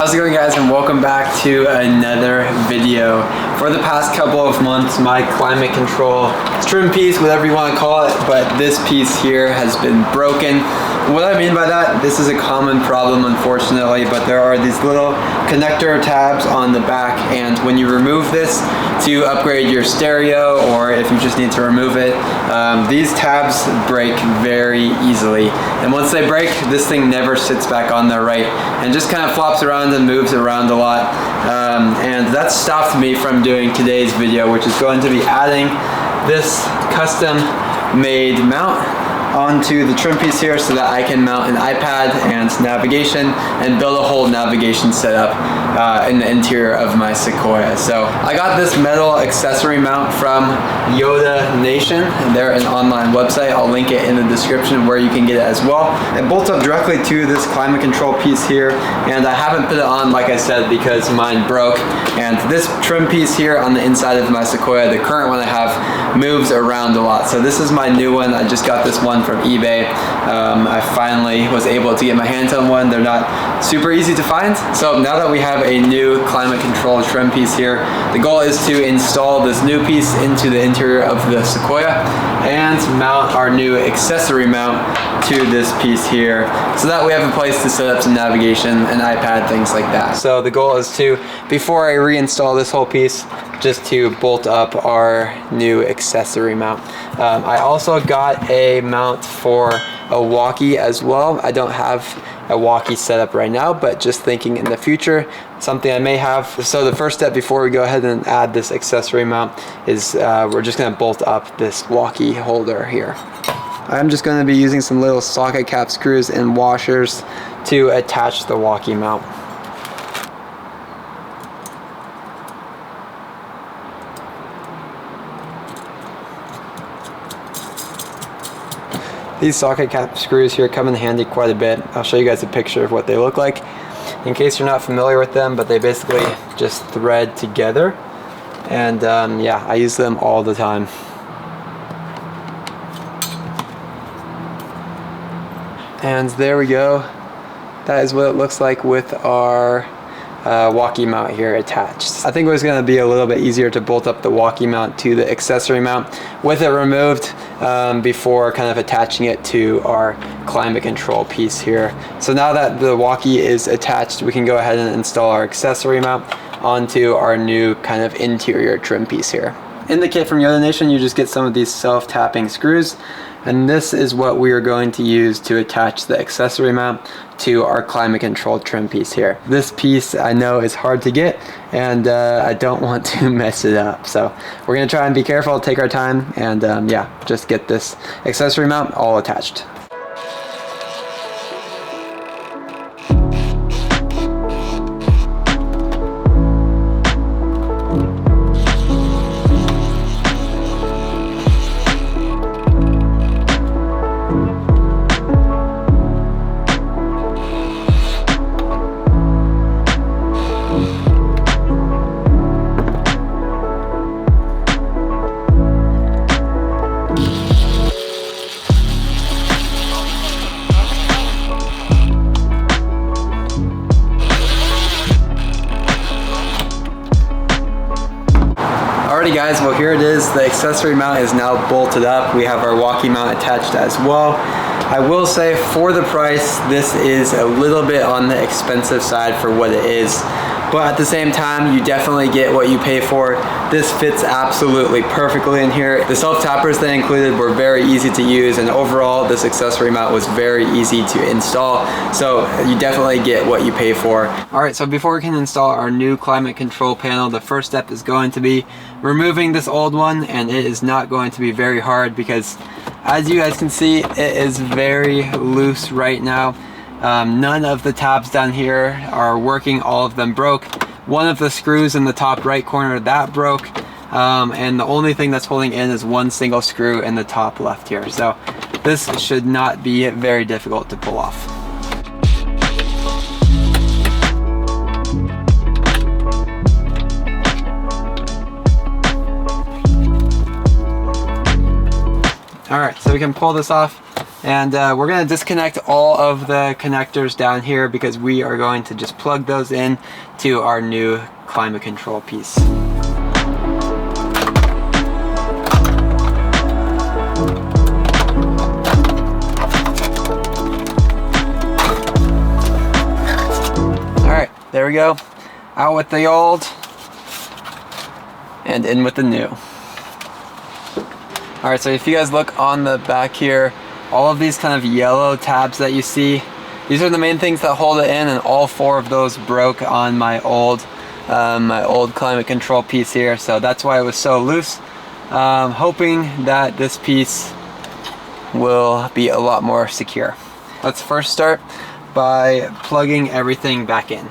How's it going, guys, and welcome back to another video. For the past couple of months, my climate control trim piece, whatever you want to call it, but this piece here has been broken. What I mean by that, this is a common problem, unfortunately, but there are these little connector tabs on the back, and when you remove this to upgrade your stereo, or if you just need to remove it, these tabs break very easily. And once they break, this thing never sits back on there right, and just kind of flops around and moves around a lot. And that stopped me from doing today's video, which is going to be adding this custom made mount onto the trim piece here so that I can mount an iPad and navigation and build a whole navigation setup in the interior of my SEQUOIA. So I got this metal accessory mount from Yoda Nation, and they're an online website. I'll link it in the description where you can get it as well. It bolts up directly to this climate control piece here, and I haven't put it on, like I said, because mine broke. And this trim piece here on the inside of my SEQUOIA, the current one I have, moves around a lot. So this is my new one. I just got this one from eBay. I finally was able to get my hands on one. They're not super easy to find. So now that we have a new climate control trim piece here, the goal is to install this new piece into the interior of the SEQUOIA and mount our new accessory mount to this piece here, so that we have a place to set up some navigation and iPad, things like that. So the goal is to, before I reinstall this whole piece, just to bolt up our new accessory mount. I also got a mount for a walkie as well. I don't have a walkie set up right now, but just thinking in the future, something I may have. So the first step before we go ahead and add this accessory mount is we're just going to bolt up this walkie holder here. I'm just going to be using some little socket cap screws and washers to attach the walkie mount. These socket cap screws here come in handy quite a bit. I'll show you guys a picture of what they look like in case you're not familiar with them, but they basically just thread together, and yeah, I use them all the time. And there we go. That is what it looks like with our walkie mount here attached. I think it was going to be a little bit easier to bolt up the walkie mount to the accessory mount with it removed before kind of attaching it to our climate control piece here. So now that the walkie is attached, we can go ahead and install our accessory mount onto our new kind of interior trim piece here. In the kit from Yoda Nation, you just get some of these self-tapping screws, and this is what we are going to use to attach the accessory mount to our climate control trim piece here. This piece I know is hard to get, and I don't want to mess it up. So we're gonna try and be careful, take our time, and yeah, just get this accessory mount all attached. Alrighty guys, well here it is. The accessory mount is now bolted up. We have our walkie mount attached as well. I will say, for the price, this is a little bit on the expensive side for what it is. But at the same time, you definitely get what you pay for. This fits absolutely perfectly in here. The self-tappers they included were very easy to use, and overall this accessory mount was very easy to install. So you definitely get what you pay for. Alright, so before we can install our new climate control panel, the first step is going to be removing this old one, and it is not going to be very hard because, as you guys can see, it is very loose right now. None of the tabs down here are working, all of them broke. One of the screws in the top right corner, that broke, and the only thing that's holding in is one single screw in the top left here. So this should not be very difficult to pull off. Alright, so we can pull this off, And we're going to disconnect all of the connectors down here because we are going to just plug those in to our new climate control piece. Alright, there we go. Out with the old and in with the new. Alright, so if you guys look on the back here, all of these kind of yellow tabs that you see, these are the main things that hold it in, and all 4 of those broke on my old climate control piece here, so that's why it was so loose. Hoping that this piece will be a lot more secure. Let's first start by plugging everything back in.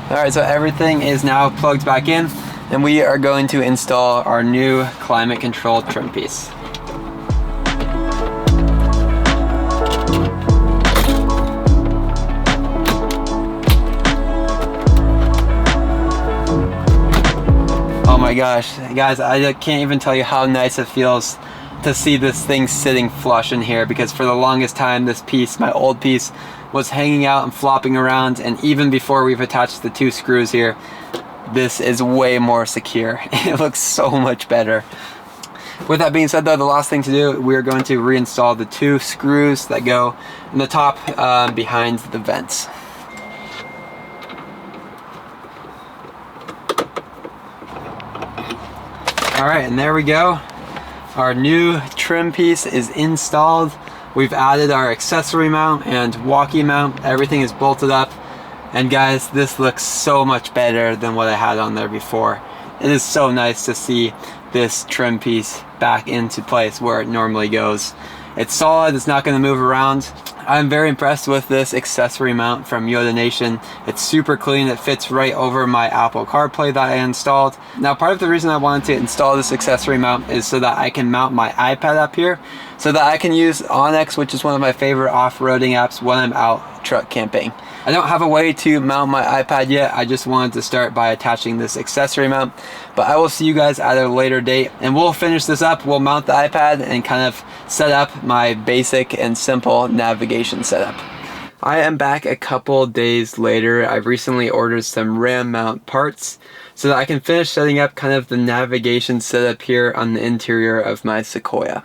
Alright, so everything is now plugged back in, and we are going to install our new climate control trim piece. Oh my gosh, guys, I can't even tell you how nice it feels to see this thing sitting flush in here, because for the longest time this piece, my old piece, was hanging out and flopping around, and even before we've attached the 2 screws here, this is way more secure. It looks so much better. With that being said though, the last thing to do, we're going to reinstall the 2 screws that go in the top behind the vents. Alright, and there we go. Our new trim piece is installed. We've added our accessory mount and walkie mount. Everything is bolted up. And guys, this looks so much better than what I had on there before. It is so nice to see this trim piece back into place where it normally goes. It's solid, it's not going to move around. I'm very impressed with this accessory mount from Yoda Nation. It's super clean, it fits right over my Apple CarPlay that I installed. Now, part of the reason I wanted to install this accessory mount is so that I can mount my iPad up here, so that I can use Onyx, which is one of my favorite off-roading apps, when I'm out truck camping. I don't have a way to mount my iPad yet. I just wanted to start by attaching this accessory mount, but I will see you guys at a later date, and we'll finish this up. We'll mount the iPad and kind of set up my basic and simple navigation setup. I am back a couple days later. I've recently ordered some RAM mount parts so that I can finish setting up kind of the navigation setup here on the interior of my SEQUOIA.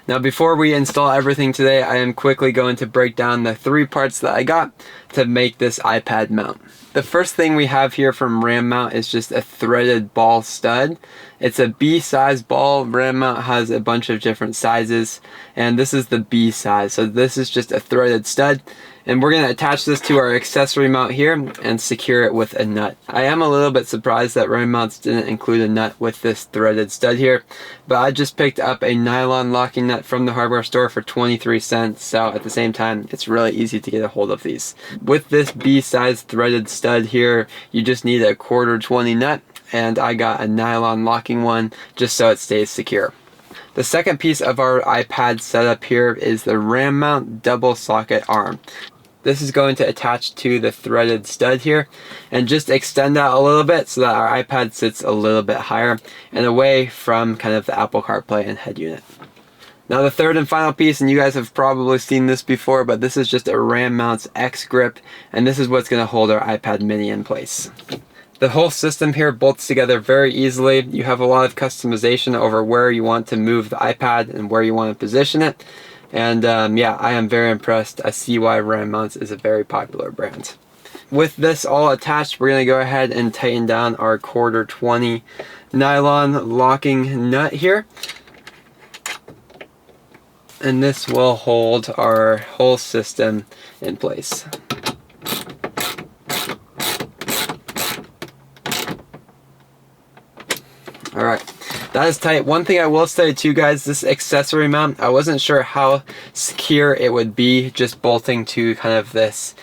Now, before we install everything today, I am quickly going to break down the 3 parts that I got to make this iPad mount. The first thing we have here from RAM mount is just a threaded ball stud. It's a B size ball. RAM mount has a bunch of different sizes, and this is the B size. So this is just a threaded stud, and we're going to attach this to our accessory mount here and secure it with a nut. I am a little bit surprised that RAM mounts didn't include a nut with this threaded stud here, but I just picked up a nylon locking nut from the hardware store for 23 cents, so at the same time, it's really easy to get a hold of these. With this B size threaded stud here, you just need a 1/4 nut, and I got a nylon locking one just so it stays secure. The second piece of our iPad setup here is the RAM mount double socket arm. This is going to attach to the threaded stud here and just extend out a little bit so that our iPad sits a little bit higher and away from kind of the Apple CarPlay and head unit. Now, the third and final piece, and you guys have probably seen this before, but this is just a RAM mounts X grip, and this is what's going to hold our iPad mini in place. The whole system here bolts together very easily. You have a lot of customization over where you want to move the iPad and where you want to position it. And yeah, I am very impressed. I see why RAM mounts is a very popular brand. With this all attached, we're going to go ahead and tighten down our 1/4 nylon locking nut here. And this will hold our whole system in place. Alright, that is tight. One thing I will say too, guys, this accessory mount, I wasn't sure how secure it would be just bolting to kind of this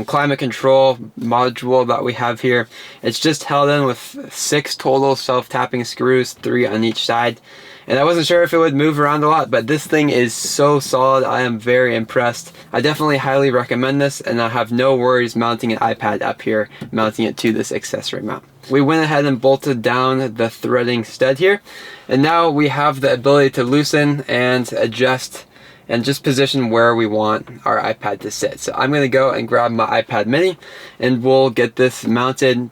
climate control module that we have here. It's just held in with 6 total self-tapping screws, 3 on each side. and I wasn't sure if it would move around a lot, but this thing is so solid. I am very impressed. I definitely highly recommend this, and I have no worries mounting an iPad up here, mounting it to this accessory mount. We went ahead and bolted down the threading stud here, and now we have the ability to loosen and adjust and just position where we want our iPad to sit. So I'm gonna go and grab my iPad mini and we'll get this mounted.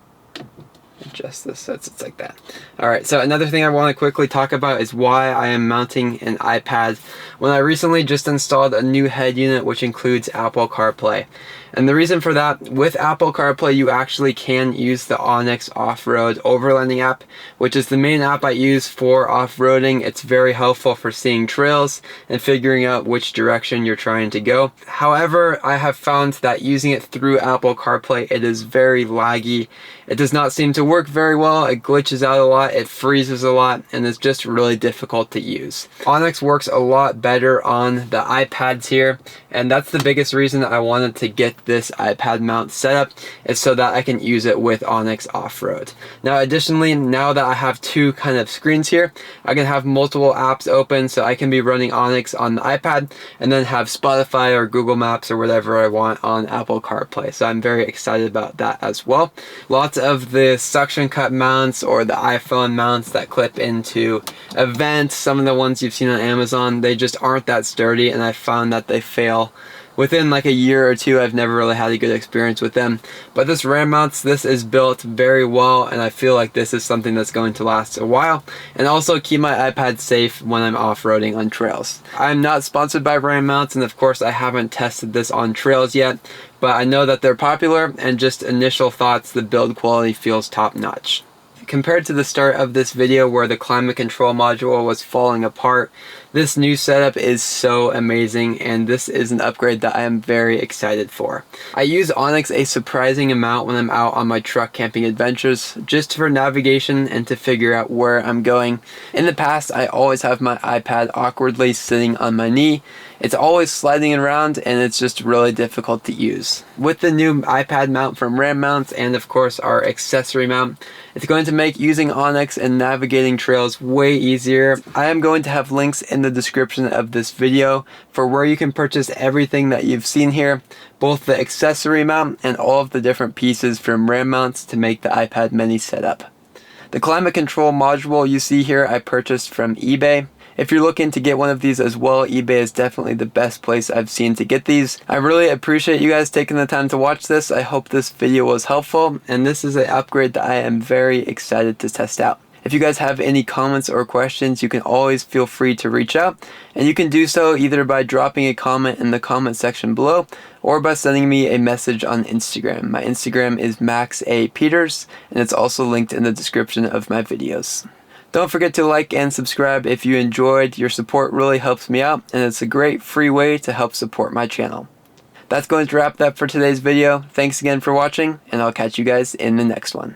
Adjust this so it's like that. Alright, so another thing I want to quickly talk about is why I am mounting an iPad when I recently just installed a new head unit which includes Apple CarPlay. And the reason for that, with Apple CarPlay you actually can use the Onyx off-road overlanding app, which is the main app I use for off-roading. It's very helpful for seeing trails and figuring out which direction you're trying to go. However, I have found that using it through Apple CarPlay, it is very laggy. It does not seem to work very well. It glitches out a lot, it freezes a lot, and it's just really difficult to use. Onyx works a lot better on the iPads here, and that's the biggest reason I wanted to get this iPad mount set up, is so that I can use it with Onyx off-road. Now additionally, now that I have two kind of screens here, I can have multiple apps open, so I can be running Onyx on the iPad and then have Spotify or Google Maps or whatever I want on Apple CarPlay. So I'm very excited about that as well. Lots of the suction cup mounts or the iPhone mounts that clip into a vent, some of the ones you've seen on Amazon, they just aren't that sturdy, and I found that they fail within like a year or two. I've never really had a good experience with them. But this RAM mounts, this is built very well, and I feel like this is something that's going to last a while and also keep my iPad safe when I'm off-roading on trails. I'm not sponsored by RAM mounts, and of course I haven't tested this on trails yet, but I know that they're popular, and just initial thoughts, the build quality feels top-notch. Compared to the start of this video where the climate control module was falling apart, this new setup is so amazing, and this is an upgrade that I am very excited for. I use Onyx a surprising amount when I'm out on my truck camping adventures, just for navigation and to figure out where I'm going. In the past, I always have my iPad awkwardly sitting on my knee. It's always sliding around, and it's just really difficult to use. With the new iPad mount from RAM Mounts, and of course our accessory mount, it's going to make using Onyx and navigating trails way easier. I am going to have links in the description of this video for where you can purchase everything that you've seen here, both the accessory mount and all of the different pieces from RAM Mounts to make the iPad mini setup. The climate control module you see here I purchased from eBay. If you're looking to get one of these as well, eBay is definitely the best place I've seen to get these. I really appreciate you guys taking the time to watch this. I hope this video was helpful, and this is an upgrade that I am very excited to test out. If you guys have any comments or questions, you can always feel free to reach out, and you can do so either by dropping a comment in the comment section below or by sending me a message on Instagram. My Instagram is maxapeters, and it's also linked in the description of my videos. Don't forget to like and subscribe if you enjoyed. Your support really helps me out, and it's a great free way to help support my channel. That's going to wrap it up for today's video. Thanks again for watching, and I'll catch you guys in the next one.